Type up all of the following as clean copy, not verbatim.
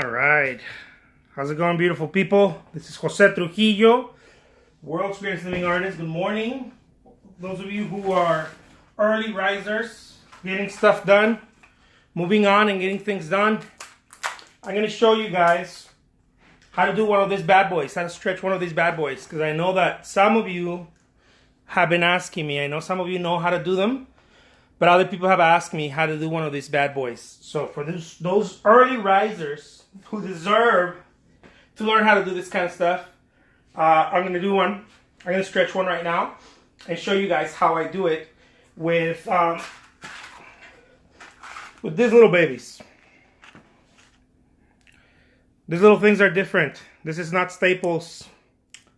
All right. How's it going, beautiful people? This is Jose Trujillo, World Experience Living Artist. Good morning. Those of you who are early risers, getting stuff done, moving on and getting things done, I'm going to show you guys how to do one of these bad boys, how to stretch one of these bad boys, because I know that some of you have been asking me. I know some of you know how to do them, but other people have asked me how to do one of these bad boys. So for those early risers who deserve to learn how to do this kind of stuff, I'm going to do one. I'm going to stretch one right now and show you guys how I do it with these little babies. These little things are different. This is not staples.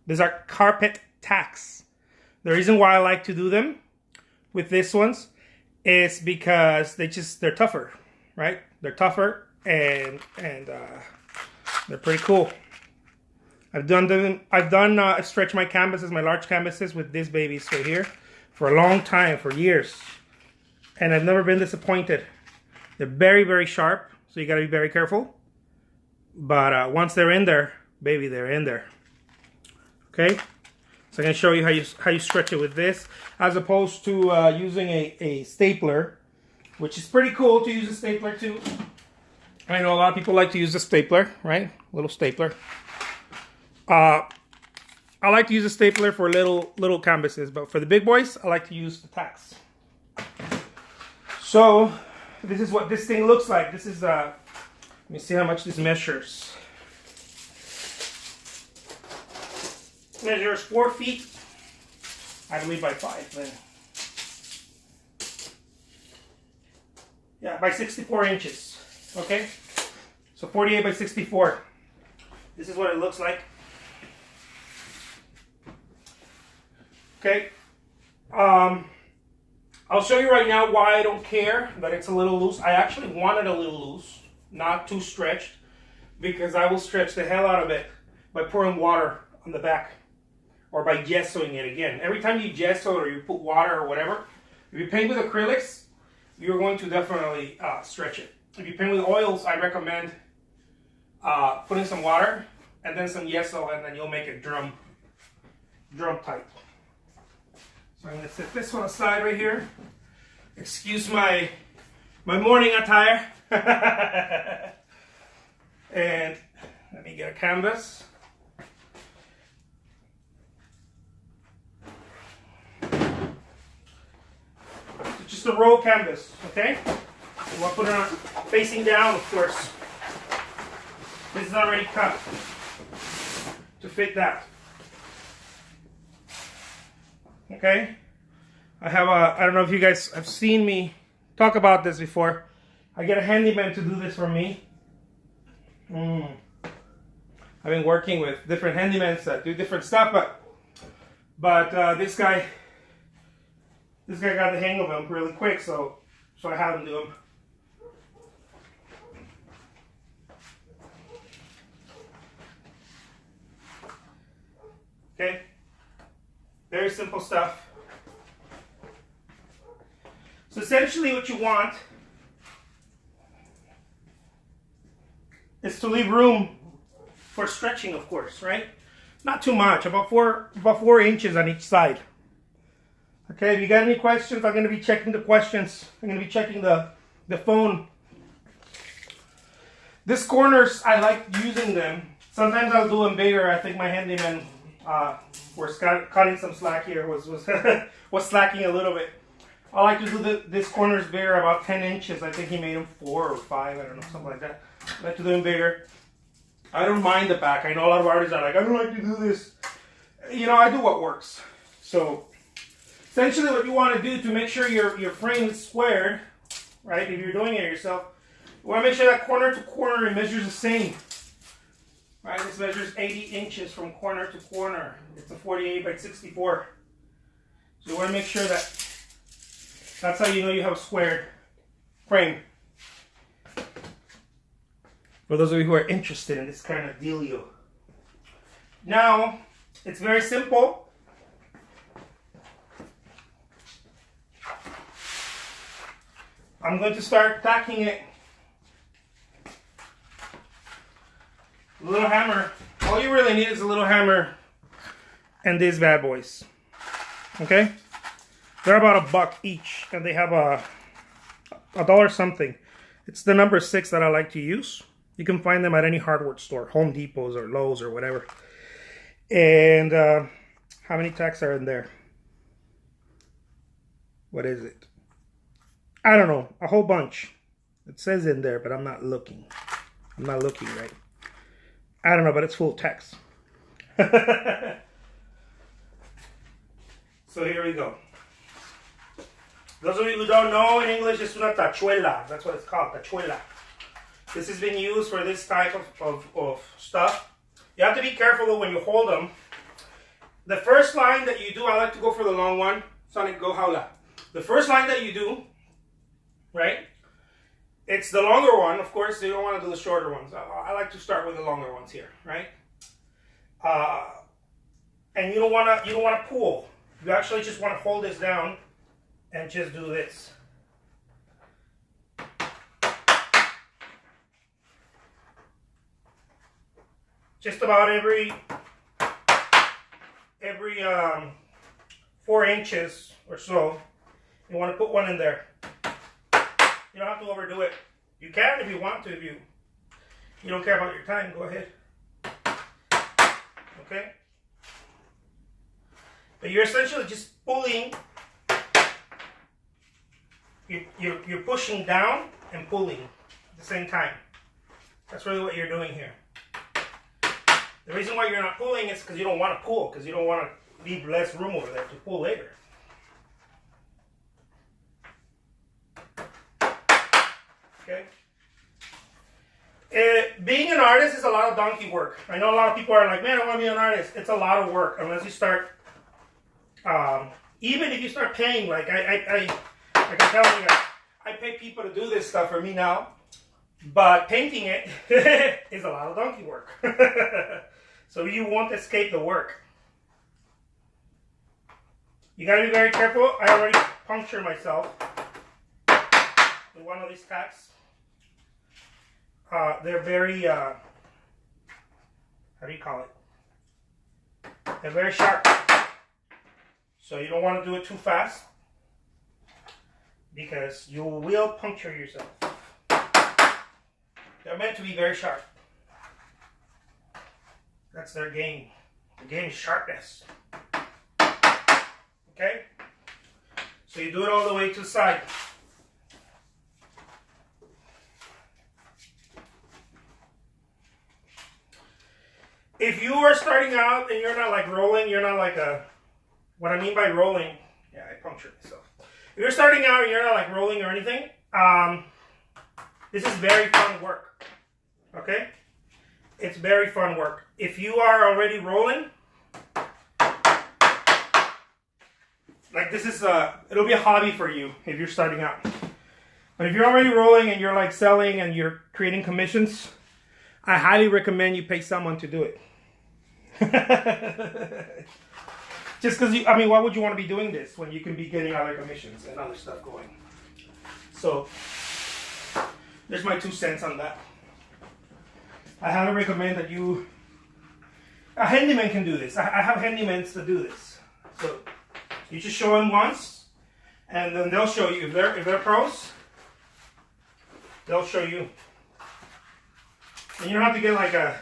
These are carpet tacks. The reason why I like to do them with these ones is because they're tougher, right? They're tougher and they're pretty cool. I've stretched my canvases, my large canvases with these babies right here for a long time, for years. And I've never been disappointed. They're very, very sharp, so you gotta be very careful. But once they're in there, baby, they're in there. Okay? So I'm going to show you how you stretch it with this, as opposed to using a stapler, which is pretty cool to use a stapler too. I know a lot of people like to use a stapler, right? A little stapler. I like to use a stapler for little canvases, but for the big boys, I like to use the tacks. So this is what this thing looks like. This is let me see how much this measures. Measures 4 feet, I believe, by 5. Then. Yeah, by 64 inches. Okay, so 48 by 64. This is what it looks like. Okay, I'll show you right now why I don't care that it's a little loose. I actually want it a little loose, not too stretched, because I will stretch the hell out of it by pouring water on the back. Or by gessoing it again. Every time you gesso or you put water or whatever, if you paint with acrylics, you're going to definitely stretch it. If you paint with oils, I recommend putting some water and then some gesso, and then you'll make it drum tight. So I'm going to set this one aside right here. Excuse my morning attire. And let me get a canvas. Just a roll canvas, okay? You want to put it on facing down, of course. This is already cut to fit that. Okay? I don't know if you guys have seen me talk about this before. I get a handyman to do this for me. I've been working with different handymans that do different stuff, but this guy got the hang of them really quick, so I had him do them. Okay, very simple stuff. So essentially what you want is to leave room for stretching, of course, right? Not too much, about 4 inches on each side. Okay, if you got any questions, I'm going to be checking the questions. I'm going to be checking the phone. These corners, I like using them. Sometimes I'll do them bigger. I think my handyman was cutting some slack here, was slacking a little bit. I like to do these corners bigger, about 10 inches. I think he made them 4 or 5, I don't know, something like that. I like to do them bigger. I don't mind the back. I know a lot of artists are like, I don't like to do this. You know, I do what works. So essentially what you want to do to make sure your frame is squared, right, if you're doing it yourself, you want to make sure that corner to corner it measures the same. Right, this measures 80 inches from corner to corner. It's a 48 by 64. So you want to make sure that's how you know you have a squared frame. For those of you who are interested in this kind of dealio. Now, it's very simple. I'm going to start tacking it A little hammer. All you really need is a little hammer and these bad boys. Okay? They're about $1 each, and they have a dollar something. It's the number 6 that I like to use. You can find them at any hardware store, Home Depots or Lowe's or whatever. And how many tacks are in there? What is it? I don't know. A whole bunch. It says in there, but I'm not looking. I'm not looking right. I don't know, but it's full of tacks. So here we go. Those of you who don't know, in English, it's una tachuela. That's what it's called, tachuela. This has been used for this type of stuff. You have to be careful though when you hold them. The first line that you do, I like to go for the long one. Sonic, go jaula. The first line that you do, right? It's the longer one, of course. You don't want to do the shorter ones. I like to start with the longer ones here, right? And you don't want to pull. You actually just want to hold this down and just do this. Just about every 4 inches or so, you want to put one in there. You don't have to overdo it. You can if you want to. If you don't care about your time, go ahead. Okay? But you're essentially just pulling. You're pushing down and pulling at the same time. That's really what you're doing here. The reason why you're not pulling is because you don't want to pull, because you don't want to leave less room over there to pull later. Okay? Being an artist is a lot of donkey work. I know a lot of people are like, man, I want to be an artist. It's a lot of work unless you start, even if you start paying, like I'm telling you guys, I pay people to do this stuff for me now, but painting it is a lot of donkey work. So you won't escape the work. You gotta be very careful. I already punctured myself with one of these tacks. They're very, how do you call it? They're very sharp. So you don't want to do it too fast, because you will puncture yourself. They're meant to be very sharp. That's their game. The game is sharpness. Okay? So you do it all the way to the side. If you are starting out and you're not like rolling, you're not like a, what I mean by rolling, yeah, I punctured myself. If you're starting out and you're not like rolling or anything, this is very fun work. Okay? It's very fun work. If you are already rolling, like this is it'll be a hobby for you if you're starting out. But if you're already rolling and you're like selling and you're creating commissions, I highly recommend you pay someone to do it. Just because, I mean, why would you want to be doing this when you can be getting other commissions and other stuff going? So, there's my 2 cents on that. I highly recommend that you, a handyman can do this. I have handymans to do this. So, you just show them once, and then they'll show you. If they're pros, they'll show you. And you don't have to get like a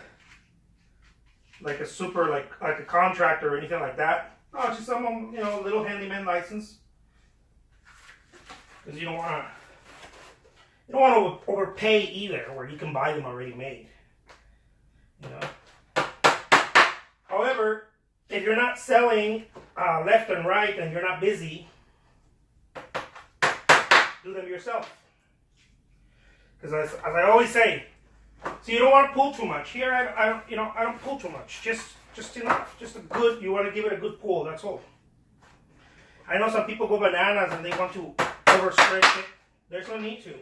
super like a contractor or anything like that. No, just someone, you know, a little handyman license. Because you don't want to overpay either, where you can buy them already made. You know. However, if you're not selling left and right and you're not busy, do them yourself. Because as I always say, so you don't want to pull too much. Here, I don't pull too much. Just enough. Just a good. You want to give it a good pull. That's all. I know some people go bananas and they want to overstretch it. There's no need to.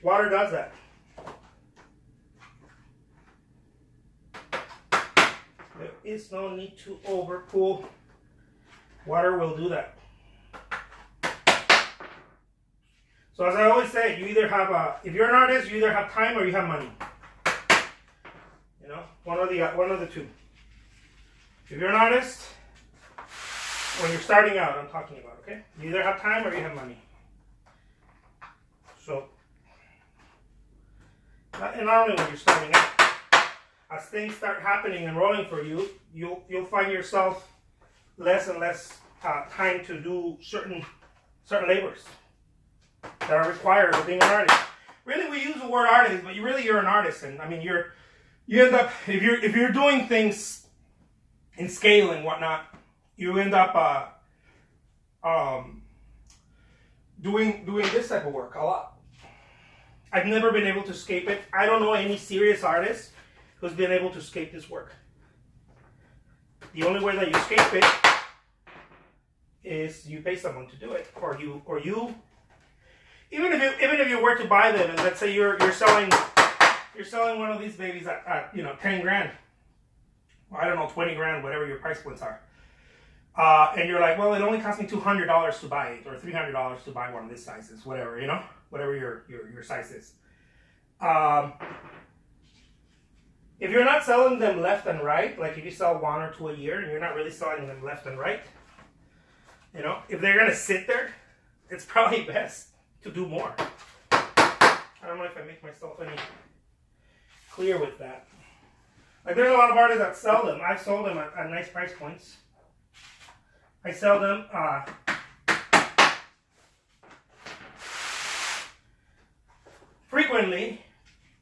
Water does that. There is no need to over pull. Water will do that. So as I always say, you either have if you're an artist, you either have time or you have money. You You know, one of the two. If you're an artist, when you're starting out, I'm talking about, okay? You either have time or you have money. So, and not only when you're starting out, as things start happening and rolling for you, you'll find yourself less and less time to do certain labors that are required of being an artist. Really, we use the word artist, but you're an artist, and I mean you end up if you're doing things in scale and whatnot, you end up doing this type of work a lot. I've never been able to escape it. I don't know any serious artist who's been able to escape this work. The only way that you escape it is you pay someone to do it, or you. Even if you were to buy them, and let's say you're selling one of these babies at 10 grand, well, I don't know, 20 grand, whatever your price points are, and you're like, well, it only cost me $200 to buy it, or $300 to buy one of these sizes, whatever, whatever your size is. If you're not selling them left and right, like if you sell one or two a year and you're not really selling them left and right, if they're gonna sit there, it's probably best to do more. I don't know if I make myself any clear with that. Like, there's a lot of artists that sell them. I've sold them at nice price points. I sell them frequently,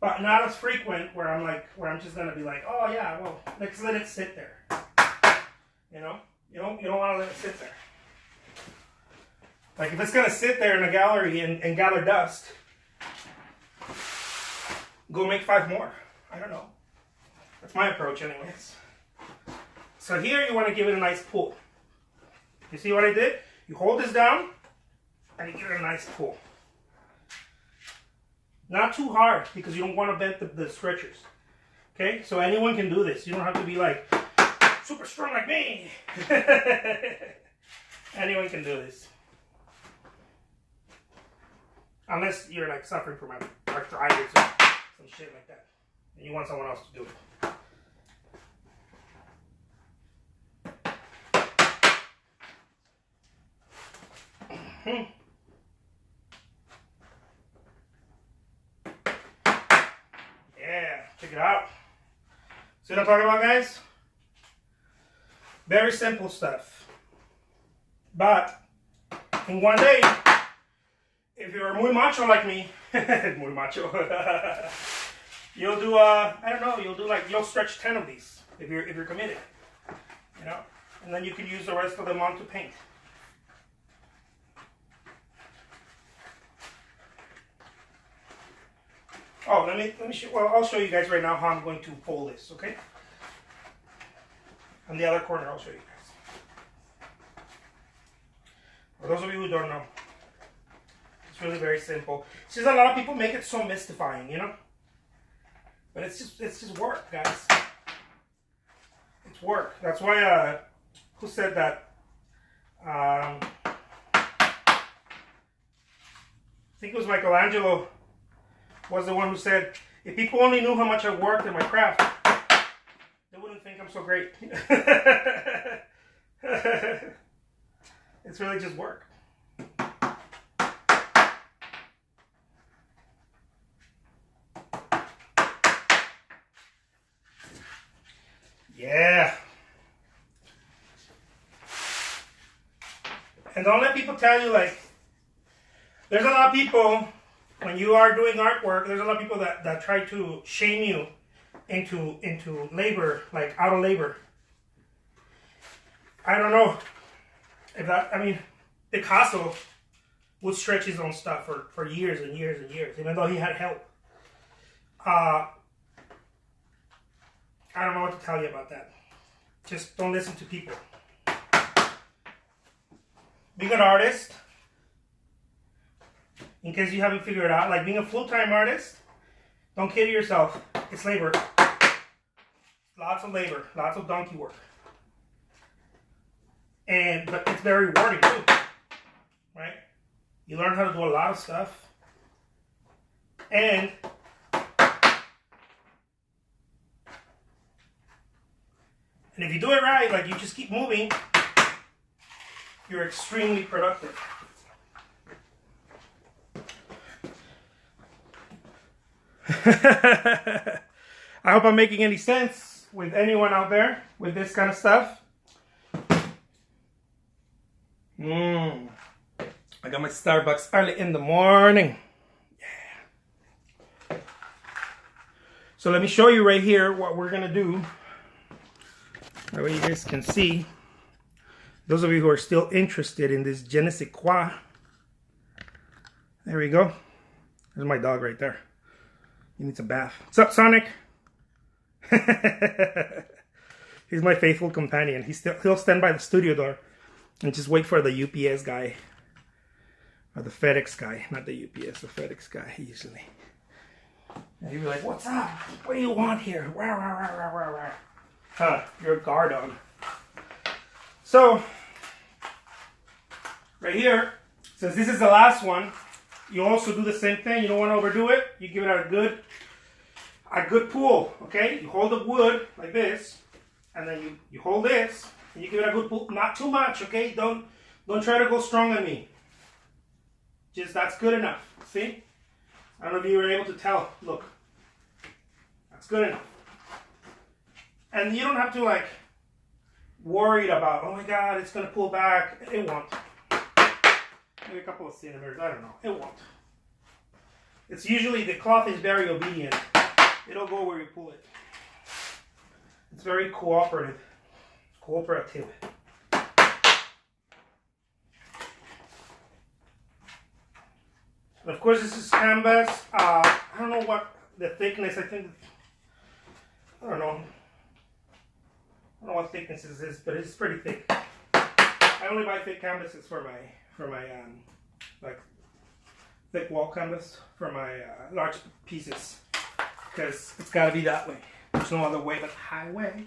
but not as frequent where I'm just gonna be like, oh yeah, well, let's let it sit there. You don't want to let it sit there. Like, if it's gonna sit there in a gallery and gather dust, go make 5 more. I don't know. That's my approach, anyways. So here you want to give it a nice pull. You see what I did? You hold this down and you give it a nice pull. Not too hard, because you don't want to bend the stretchers. Okay? So anyone can do this. You don't have to be like super strong like me. Anyone can do this. Unless you're like suffering from arthritis or some shit like that, and you want someone else to do it. Yeah, check it out. See what I'm talking about, guys? Very simple stuff. But in one day, if you're muy macho like me, muy macho, you'll do you'll stretch 10 of these if you're committed, and then you can use the rest of them on to paint. Oh, let me show. Well, I'll show you guys right now how I'm going to fold this. Okay. On the other corner, I'll show you guys. For those of you who don't know. It's really very simple. It's just a lot of people make it so mystifying, But it's just work, guys. It's work. That's why who said that? I think it was Michelangelo was the one who said, if people only knew how much I worked in my craft, they wouldn't think I'm so great. It's really just work. Yeah. And don't let people tell you, like, there's a lot of people, when you are doing artwork, there's a lot of people that try to shame you into labor, like out of labor. I don't know if Picasso would stretch his own stuff for years and years and years, even though he had help. I don't know what to tell you about that. Just don't listen to people. Being an artist, in case you haven't figured it out, like being a full-time artist, don't kid yourself. It's labor. Lots of labor. Lots of donkey work. But it's very rewarding too. Right? You learn how to do a lot of stuff. And And if you do it right, like you just keep moving, you're extremely productive. I hope I'm making any sense with anyone out there with this kind of stuff. I got my Starbucks early in the morning. Yeah. So let me show you right here what we're gonna do. That way you guys can see. Those of you who are still interested in this je ne sais quoi. There we go. There's my dog right there. He needs a bath. What's up, Sonic? He's my faithful companion. He'll stand by the studio door and just wait for the UPS guy. Or the FedEx guy. Not the UPS, the FedEx guy, usually. And he'll be like, what's up? What do you want here? Rah, rah, rah, rah, rah, rah. Huh, your guard on. So, right here, since this is the last one, you also do the same thing. You don't want to overdo it. You give it a good pull, okay? You hold the wood like this, and then you hold this, and you give it a good pull. Not too much, okay? Don't try to go strong on me. Just that's good enough. See? I don't know if you were able to tell. Look. That's good enough. And you don't have to like worried about, oh my god, it's gonna pull back. It won't. Maybe a couple of centimeters, I don't know. It won't. It's usually, the cloth is very obedient. It'll go where you pull it. It's very cooperative. And of course, this is canvas. I don't know what the thickness, I don't know what thickness this is, but it's pretty thick. I only buy thick canvases for my like thick wall canvas for my large pieces, because it's got to be that way. There's no other way but the highway.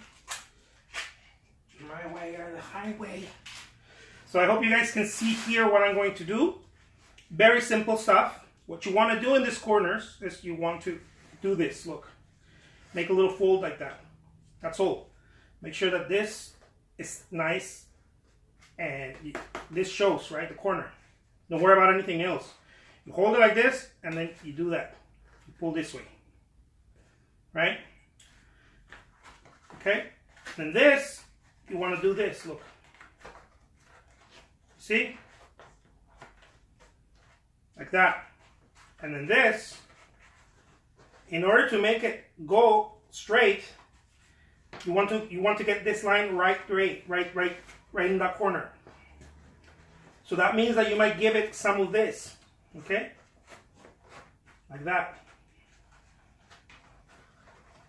My way or the highway. So I hope you guys can see here what I'm going to do. Very simple stuff. What you want to do in these corners is you want to do this. Look, make a little fold like that. That's all. Make sure that this is nice and this shows, right, the corner. Don't worry about anything else. You hold it like this and then you do that. You pull this way, right? Okay. Then this, you want to do this. Look. See? Like that. And then this, in order to make it go straight, you want to get this line right in that corner. So that means that you might give it some of this, okay? Like that.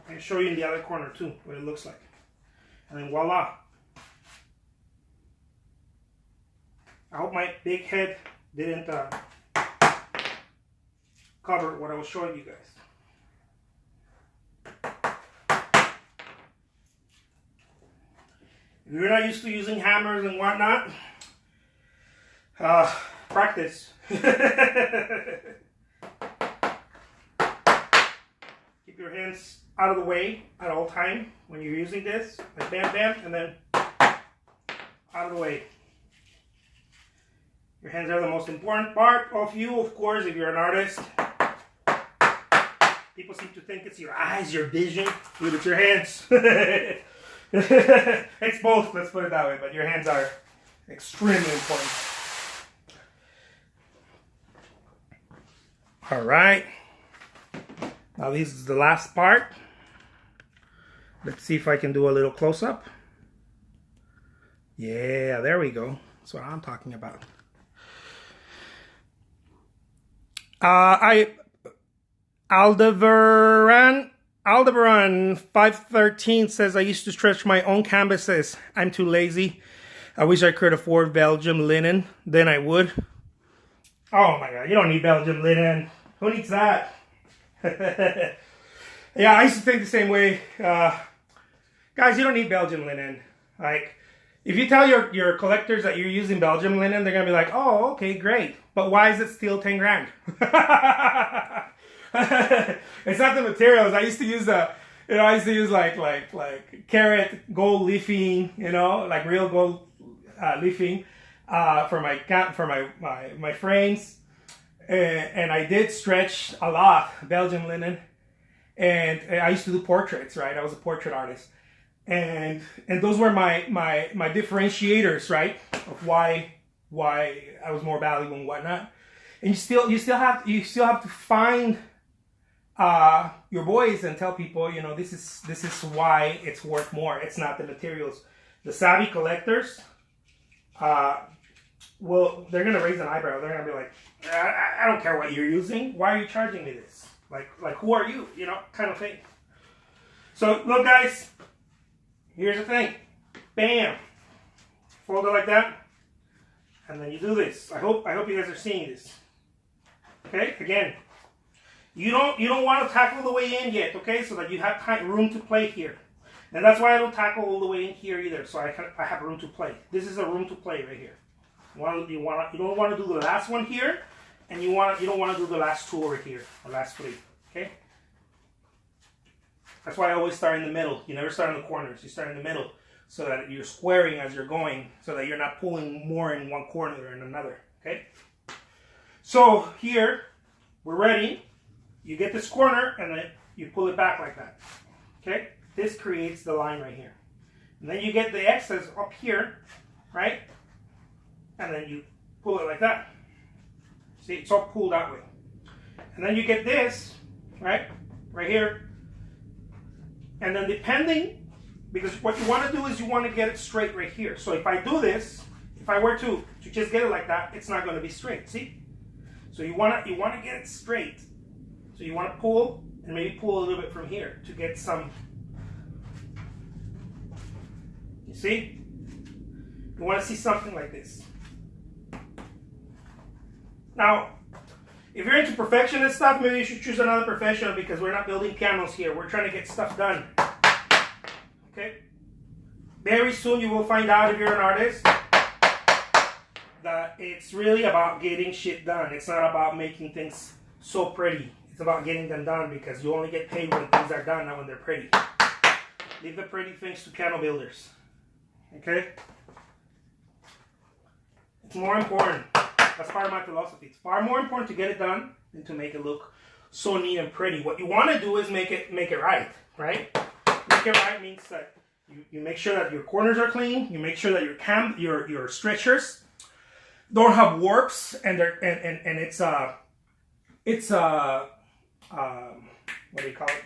I can show you in the other corner too, what it looks like. And then voila. I hope my big head didn't cover what I was showing you guys. If you're not used to using hammers and whatnot, practice. Keep your hands out of the way at all time when you're using this. Like bam, bam, and then out of the way. Your hands are the most important part of you, of course, if you're an artist. People seem to think it's your eyes, your vision, but it's your hands. It's both, let's put it that way, but your hands are extremely important. All right. Now this is the last part. Let's see if I can do a little close-up. Yeah, there we go. That's what I'm talking about. Aldebaran 513 says, I used to stretch my own canvases. I'm too lazy. I wish I could afford Belgium linen. Then I would. Oh my god, you don't need Belgium linen. Who needs that? Yeah, I used to think the same way. Guys, you don't need Belgium linen. Like, if you tell your collectors that you're using Belgium linen, they're going to be like, oh, okay, great. But why is it still 10 grand? It's not the materials. I used to use You know, I used to use like carrot gold leafing, you know, like real gold leafing for my frames. And I did stretch a lot, Belgian linen. And I used to do portraits, right? I was a portrait artist. And those were my differentiators, right? Of why I was more valuable and whatnot. And you still have to find your voice and tell people, you know, this is why it's worth more. It's not the materials. The savvy collectors, well, they're gonna raise an eyebrow. They're gonna be like, I don't care what you're using. Why are you charging me this? Like who are you? You know, kind of thing. So look, guys. Here's the thing. Bam. Fold it like that, and then you do this. I hope you guys are seeing this. Okay. Again, you don't want to tackle the way in yet. Okay, so that you have room to play here, and that's why I don't tackle all the way in here either. So I have room to play. This is a room to play right here. You don't want to do the last one here, and you don't want to do the last two over here, the last three. Okay. That's why I always start in the middle. You never start in the corners. You start in the middle so that you're squaring as you're going, so that you're not pulling more in one corner than another. Okay? So here, we're ready. You get this corner, and then you pull it back like that. Okay? This creates the line right here. And then you get the excess up here, right? And then you pull it like that. See, it's all pulled that way. And then you get this, right? Right here. And then depending, because what you want to do is you want to get it straight right here. So if I do this, if I were to just get it like that, it's not going to be straight. See? So you want to get it straight. So you want to pull and maybe pull a little bit from here to get some. You see? You want to see something like this. Now, if you're into perfectionist stuff, maybe you should choose another professional, because we're not building pianos here. We're trying to get stuff done. Okay? Very soon you will find out, if you're an artist, that it's really about getting shit done. It's not about making things so pretty. It's about getting them done, because you only get paid when things are done, not when they're pretty. Leave the pretty things to piano builders. Okay? It's more important. That's part of my philosophy. It's far more important to get it done than to make it look so neat and pretty. What you want to do is make it right? Make it right means that you make sure that your corners are clean. You make sure that your stretchers don't have warps, and it's what do you call it?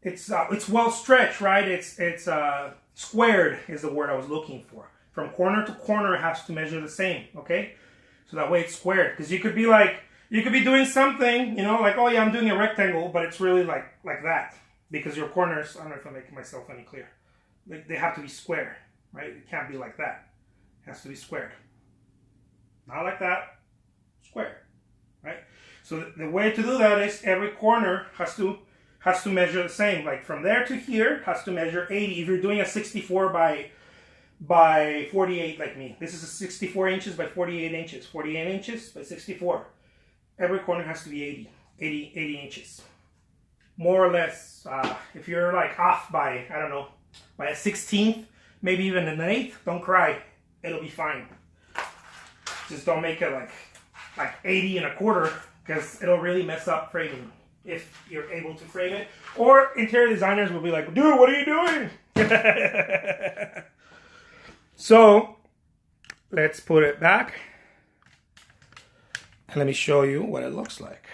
It's well stretched, right? It's squared is the word I was looking for. From corner to corner, it has to measure the same, okay? So that way it's squared. Because you could be doing something, you know, like, oh yeah, I'm doing a rectangle, but it's really like that. Because your corners, I don't know if I'm making myself any clear. They have to be square, right? It can't be like that. It has to be squared. Not like that, square, right? So the way to do that is every corner has to measure the same. Like from there to here has to measure 80. If you're doing a 64 by 48 like me. This is a 64 inches by 48 inches. 48 inches by 64. Every corner has to be 80 inches. More or less. If you're like off by, I don't know, by a 16th, maybe even an 8th, don't cry. It'll be fine. Just don't make it like 80 and a quarter, because it'll really mess up framing if you're able to frame it. Or interior designers will be like, dude, what are you doing? So, let's put it back. And let me show you what it looks like.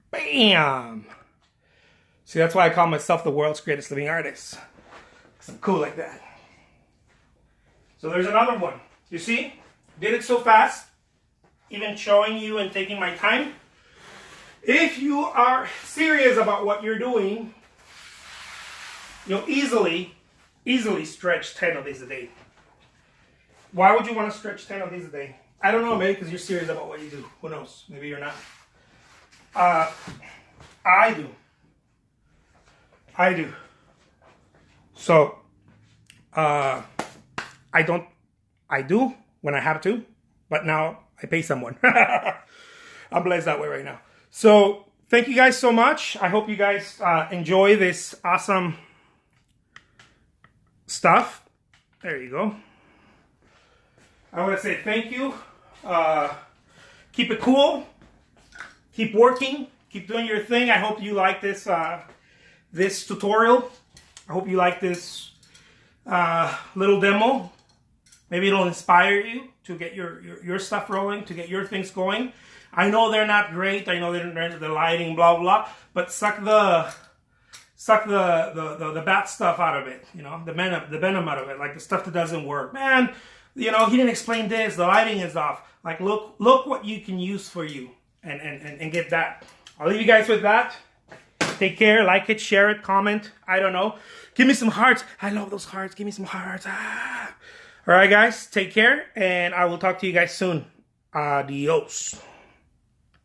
Bam! See, that's why I call myself the world's greatest living artist. Because I'm cool like that. So there's another one. You see? Did it so fast. Even showing you and taking my time. If you are serious about what you're doing, you'll easily stretch 10 of these a day. Why would you want to stretch 10 of these a day? I don't know, maybe because you're serious about what you do. Who knows? Maybe you're not. I do. So, I do when I have to, but now I pay someone. I'm blessed that way right now. So, thank you guys so much. I hope you guys enjoy this awesome stuff. There you go. I want to say thank you. Keep it cool. Keep working. Keep doing your thing. I hope you like this this tutorial. I hope you like this little demo. Maybe it'll inspire you to get your stuff rolling, to get your things going. I know they're not great. I know they're the lighting, blah blah. But suck the bad stuff out of it. You know, the venom out of it, like the stuff that doesn't work. Man, you know, he didn't explain this. The lighting is off. Like, look what you can use for you, and get that. I'll leave you guys with that. Take care. Like it, share it, comment. I don't know. Give me some hearts. I love those hearts. Give me some hearts. Ah. All right, guys. Take care, and I will talk to you guys soon. Adios.